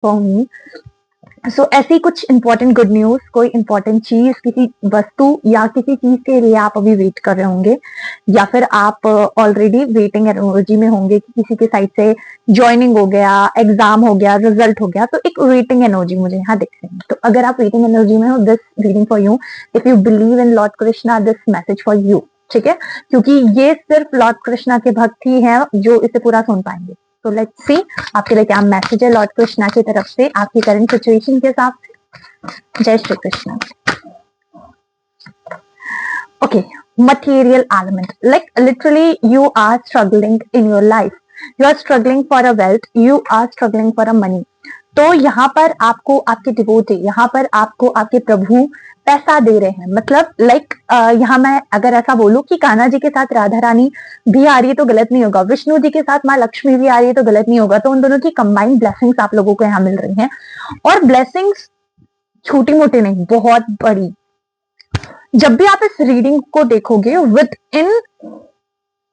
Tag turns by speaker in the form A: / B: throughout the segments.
A: For me. सो ऐसी कुछ important good news, कोई इंपॉर्टेंट चीज, किसी वस्तु या किसी चीज के लिए आप अभी वेट कर रहे होंगे, या फिर आप ऑलरेडी वेटिंग एनर्जी में होंगे कि किसी के साइड से ज्वाइनिंग हो गया, एग्जाम हो गया, रिजल्ट हो गया, तो एक वेटिंग एनर्जी मुझे यहाँ दिख रही है। तो अगर आप वेटिंग एनर्जी में हो, this reading for you. If you believe in Lord Krishna, this message for you. ठीक है, क्योंकि ये सिर्फ लॉर्ड कृष्णा के भक्त ही हैं जो इसे पूरा सुन पाएंगे। तो लेट्स सी आपके लिए क्या मैसेज है लॉर्ड कृष्णा की तरफ से आपकी करंट सिचुएशन के हिसाब से। जय Shri Krishna. Okay, material element, like literally you are struggling in your life, you are struggling for a wealth, you are struggling for a money। तो यहाँ पर आपको आपके डिवोटी, यहाँ पर आपको आपके प्रभु पैसा दे रहे हैं। मतलब लाइक यहाँ मैं अगर ऐसा बोलूं कि कान्हा जी के साथ राधा रानी भी आ रही है तो गलत नहीं होगा, विष्णु जी के साथ माँ लक्ष्मी भी आ रही है तो गलत नहीं होगा। तो उन दोनों की कंबाइंड ब्लेसिंग्स आप लोगों को यहाँ मिल रही हैं, और ब्लेसिंग्स छोटी मोटी नहीं, बहुत बड़ी। जब भी आप इस रीडिंग को देखोगे, within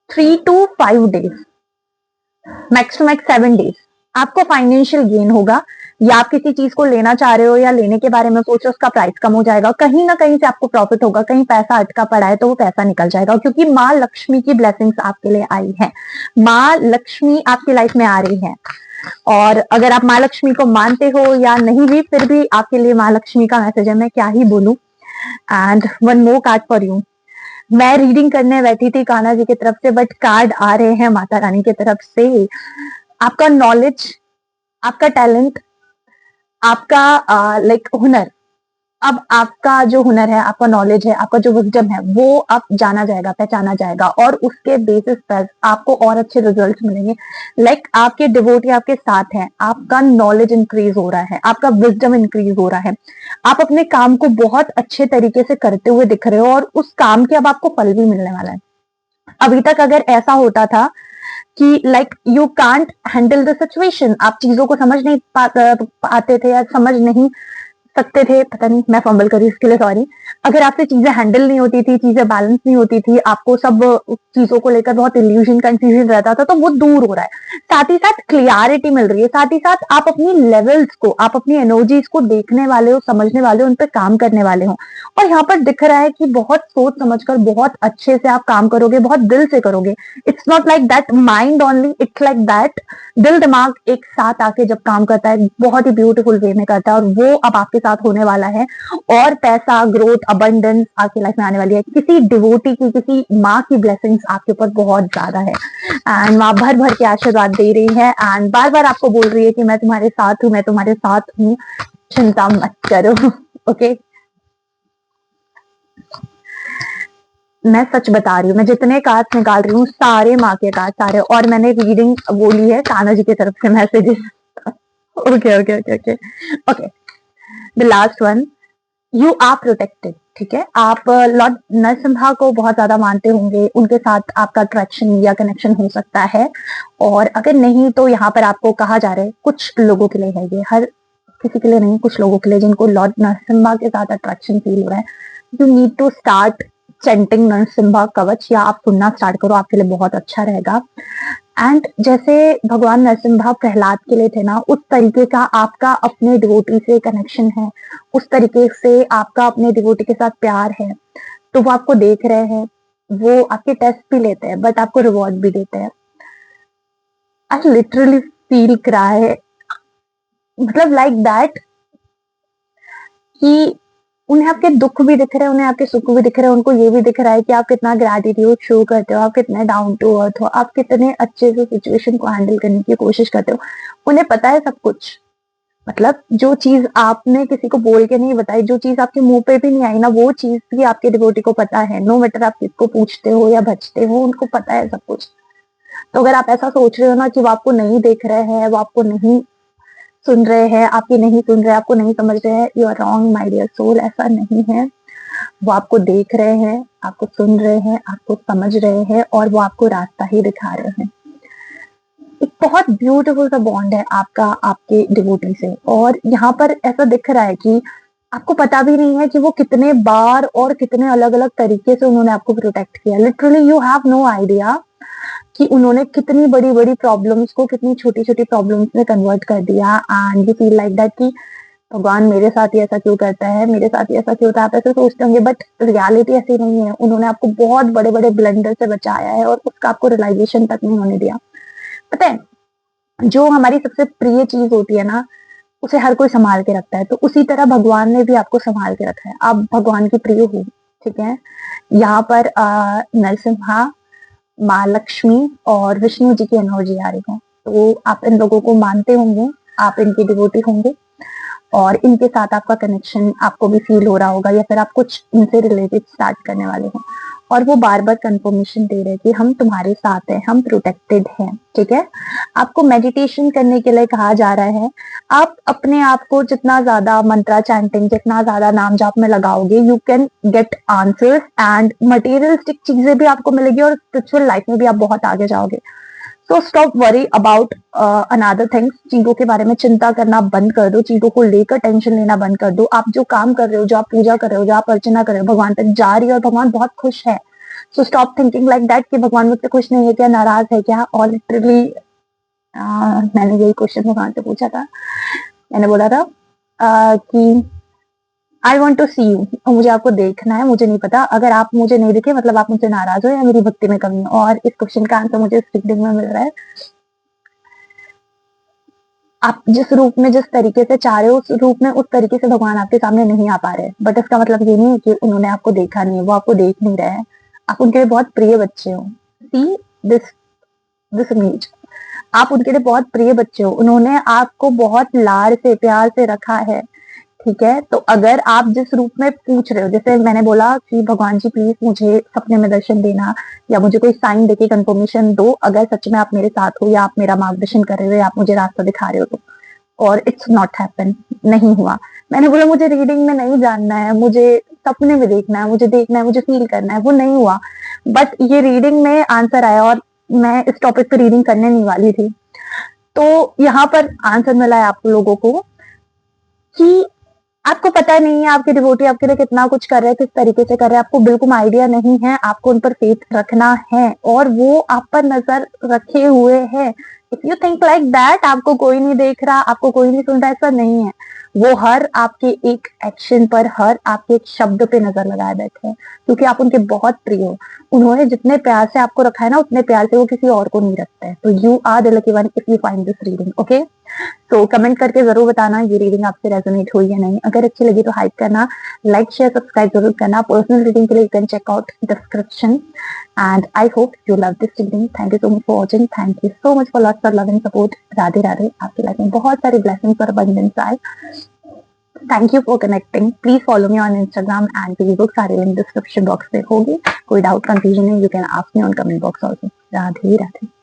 A: 3 to 5 days, max to max 7 days, आपको फाइनेंशियल गेन होगा। या आप किसी चीज को लेना चाह रहे हो या लेने के बारे में सोच रहे हो, उसका प्राइस कम हो जाएगा, कहीं ना कहीं से आपको प्रॉफिट होगा, कहीं पैसा अटका पड़ा है तो वो पैसा निकल जाएगा, क्योंकि माँ लक्ष्मी की ब्लेसिंग्स आपके लिए आई है। माँ लक्ष्मी आपकी लाइफ में आ रही है, और अगर आप माँ लक्ष्मी को मानते हो या नहीं भी, फिर भी आपके लिए माँ लक्ष्मी का मैसेज है, मैं क्या ही बोलूं। And one more card for you. मैं रीडिंग करने बैठी थी कान्हा जी की तरफ से, बट कार्ड आ रहे हैं माता रानी की तरफ से। आपका नॉलेज, आपका टैलेंट, आपका लाइक हुनर, अब आपका जो हुनर है, आपका नॉलेज है, आपका जो विजडम है, वो अब जाना जाएगा, पहचाना जाएगा, और उसके बेसिस पर आपको और अच्छे रिजल्ट्स मिलेंगे। लाइक आपके डिवोटी आपके साथ हैं, आपका नॉलेज इंक्रीज हो रहा है, आपका विजडम इंक्रीज हो रहा है, आप अपने काम को बहुत अच्छे तरीके से करते हुए दिख रहे हो, और उस काम के अब आपको फल भी मिलने वाला है। अभी तक अगर ऐसा होता था कि like you can't handle the situation, आप चीजों को समझ नहीं पाते थे या समझ नहीं सकते थे, पता नहीं मैं फंबल करी इसके लिए सॉरी। अगर आपसे चीजें हैंडल नहीं होती थी, चीजें बैलेंस नहीं होती थी, आपको सब चीजों को लेकर बहुत इल्यूजन कंफ्यूजन रहता था, तो वो दूर हो रहा है। साथ ही साथ क्लियरिटी मिल रही है, साथ ही साथ आप अपनी लेवल्स को, आप अपनी एनर्जीज को देखने वाले हो, समझने वाले हो, उन पर काम करने वाले हो। और यहाँ पर दिख रहा है कि बहुत सोच समझकर बहुत अच्छे से आप काम करोगे, बहुत दिल से करोगे। It's not like that mind only, it's like that दिल दिमाग एक साथ आके जब काम करता है, बहुत ही ब्यूटीफुल वे में करता है, और वो अब आपके साथ होने वाला है। और पैसा, ग्रोथ, अबंडेंस आपकी लाइफ में आने वाली है। किसी डिवोटी की, किसी माँ की ब्लेसिंग्स आपके ऊपर बहुत ज्यादा है, एंड माँ भर भर के आशीर्वाद दे रही है, एंड बार बार आपको बोल रही है कि मैं तुम्हारे साथ हूँ, मैं तुम्हारे साथ हूँ, चिंता मत करो। ओके, मैं सच बता रही हूँ, मैं जितने कार्ड्स निकाल रही हूँ सारे माँ के कार्ड, सारे, और मैंने रीडिंग बोली है कान्हा जी की तरफ से messages. Okay okay okay okay okay, the last one, you are protected. ठीक है, आप लॉर्ड नरसिम्हा को बहुत ज्यादा मानते होंगे, उनके साथ आपका अट्रैक्शन या कनेक्शन हो सकता है, और अगर नहीं तो यहाँ पर आपको कहा जा रहा है, कुछ लोगों के लिए है ये, हर किसी के लिए नहीं, कुछ लोगों के लिए जिनको लॉर्ड नरसिम्हा के साथ अट्रैक्शन फील हो रहा है, you need to start chanting Narasimha Kavach, या आप सुनना स्टार्ट करो, आपके लिए बहुत अच्छा रहेगा। एंड जैसे भगवान नरसिम्हा प्रहलाद के लिए थे ना, उस तरीके का आपका अपने डिवोटी से कनेक्शन है, उस तरीके से आपका अपने डिवोटी के साथ प्यार है। तो वो आपको देख रहे हैं, वो आपके टेस्ट भी लेते हैं, बट आपको रिवॉर्ड भी देते हैं। आई लिटरली फील करा है, मतलब लाइक दैट, कि उन्हें आपके दुख भी दिख रहे हैं, उन्हें आपके सुख भी दिख रहे हैं, उनको ये भी दिख रहा है कि आप कितना ग्रैटिट्यूड शो करते हो, आप कितने डाउन टू अर्थ हो, आप कितने अच्छे से सिचुएशन को हैंडल करने की कोशिश करते हो। उन्हें पता है सब कुछ, मतलब जो चीज आपने किसी को बोल के नहीं बताई, जो चीज आपके मुंह पे भी नहीं आई ना, वो चीज भी आपके डिवोटी को पता है। नो मैटर आप किसको पूछते हो या भजते हो, उनको पता है सब कुछ। तो अगर आप ऐसा सोच रहे हो ना कि वो आपको नहीं देख रहे हैं, वो आपको नहीं सुन रहे हैं, आपकी नहीं सुन रहे, आपको नहीं समझ रहे हैं, you are wrong my dear soul, ऐसा नहीं है। वो आपको देख रहे हैं, आपको सुन रहे हैं, आपको समझ रहे हैं, और वो आपको रास्ता ही दिखा रहे हैं। एक बहुत ब्यूटीफुल सा बॉन्ड है आपका आपके डिवोटी से, और यहाँ पर ऐसा दिख रहा है कि आपको पता भी नहीं है कि वो कितने बार और कितने अलग अलग तरीके से उन्होंने आपको प्रोटेक्ट किया। Literally you have no idea कि उन्होंने कितनी बड़ी बड़ी प्रॉब्लम्स को कितनी छोटी छोटी प्रॉब्लम्स में कन्वर्ट कर दिया, and you feel like that कि भगवान मेरे साथ ही ऐसा क्यों करता है, मेरे साथ ही ऐसा क्यों होता है, आप ऐसे सोचते होंगे, बट रियलिटी ऐसी नहीं है। उन्होंने आपको बहुत बड़े बड़े ब्लंडर से बचाया है और उसका आपको रियलाइजेशन तक नहीं होने दिया। पता है, जो हमारी सबसे प्रिय चीज होती है ना, उसे हर कोई संभाल के रखता है, तो उसी तरह भगवान ने भी आपको संभाल के रखा है। आप भगवान की प्रिय हो, ठीक है। यहाँ पर नरसिम्हा, माँ लक्ष्मी और विष्णु जी की एनर्जी आ रही हो, तो आप इन लोगों को मानते होंगे, आप इनके डिवोटी होंगे और इनके साथ आपका कनेक्शन आपको भी फील हो रहा होगा, या फिर आप कुछ इनसे रिलेटेड स्टार्ट करने वाले हो। और वो बार बार कंफर्मेशन दे रहे हैं कि हम तुम्हारे साथ हैं, हम प्रोटेक्टेड हैं, ठीक है। आपको मेडिटेशन करने के लिए कहा जा रहा है। आप अपने आप को जितना ज्यादा मंत्रा चैंटिंग, जितना ज्यादा नाम जाप में लगाओगे, you can get answers and materialistic चीजें भी आपको मिलेगी और स्पिरिचुअल लाइफ में भी आप बहुत आगे जाओगे। So stop worry about another things. चीजों के बारे में चिंता करना बंद कर दो, चीजों को लेकर टेंशन लेना बंद कर दो। आप जो काम कर रहे हो, जो आप पूजा कर रहे हो, जो आप अर्चना कर रहे हो, भगवान तक जा रही है और भगवान बहुत खुश है। So stop thinking like that कि भगवान मुझसे खुश नहीं है क्या, नाराज है क्या। और लिटरली मैंने यही क्वेश्चन भगवान से पूछा था। मैंने बोला था कि I want to see you, मुझे आपको देखना है, मुझे नहीं पता, अगर आप मुझे नहीं दिखे मतलब आप मुझसे नाराज हो या मेरी भक्ति में कमी हो। और इस क्वेश्चन का आंसर मुझे इस रीडिंग में मिल रहा है। आप जिस रूप में, जिस तरीके से चाह रहे हो, उस रूप में, उस तरीके से भगवान आपके सामने नहीं आ पा रहे, बट इसका मतलब ये नहीं है कि उन्होंने आपको देखा नहीं है, वो आपको देख नहीं रहे हैं। आप उनके बहुत प्रिय बच्चे हो। सी दिस दिस इमेज, आप उनके लिए बहुत प्रिय बच्चे हो। उन्होंने आपको बहुत लाड़ से, प्यार से रखा है, ठीक है। तो अगर आप जिस रूप में पूछ रहे हो, जैसे मैंने बोला कि भगवान जी प्लीज मुझे सपने में दर्शन देना, या मुझे कोई साइन देके कंफर्मेशन दो अगर सच में आप मेरे साथ हो, या आप मेरा मार्गदर्शन कर रहे हो, या आप मुझे रास्ता दिखा रहे हो तो। और इट्स नॉट हैपन, नहीं हुआ। मैंने बोला मुझे रीडिंग में नहीं जानना है, मुझे सपने में देखना है, मुझे देखना है, मुझे फील करना है, वो नहीं हुआ। बट ये रीडिंग में आंसर आया और मैं इस टॉपिक पे रीडिंग करने नहीं वाली थी। तो यहाँ पर आंसर मिला है आप लोगों को कि आपको पता नहीं है आपके डिवोटी आपके लिए कितना कुछ कर रहे हैं, किस तरीके से कर रहे हैं, आपको बिल्कुल आइडिया नहीं है। आपको उन पर फेथ रखना है और वो आप पर नजर रखे हुए है। If you think like that आपको कोई नहीं देख रहा, आपको कोई नहीं सुन रहा, ऐसा नहीं है। वो हर आपके एक एक्शन पर, हर आपके एक शब्द पे नजर लगाए बैठे हैं, क्योंकि आप उनके बहुत प्रिय हो। उन्होंने जितने प्यार से आपको रखा है ना, उतने प्यार से वो किसी और को नहीं रखता है। तो you are the lucky one if you find this reading, okay. तो कमेंट करके जरूर बताना ये रीडिंग आपसे रेजोनेट हुई या नहीं। अगर अच्छी लगी तो हाइप करना, लाइक शेयर सब्सक्राइब जरूर करना। पर्सनल रीडिंग के लिए you can check out description and I hope you love this reading. Thank you so much for watching, thank you so much for lots of love and support. Radhe Radhe. आपकी life में बहुत सारी blessings और abundance आए। Thank you for connecting. Please follow me on Instagram and Facebook, सारे link description box में होगी। कोई डाउट कंफ्यूजन है, you can ask me on comment box also. Radhe Radhe.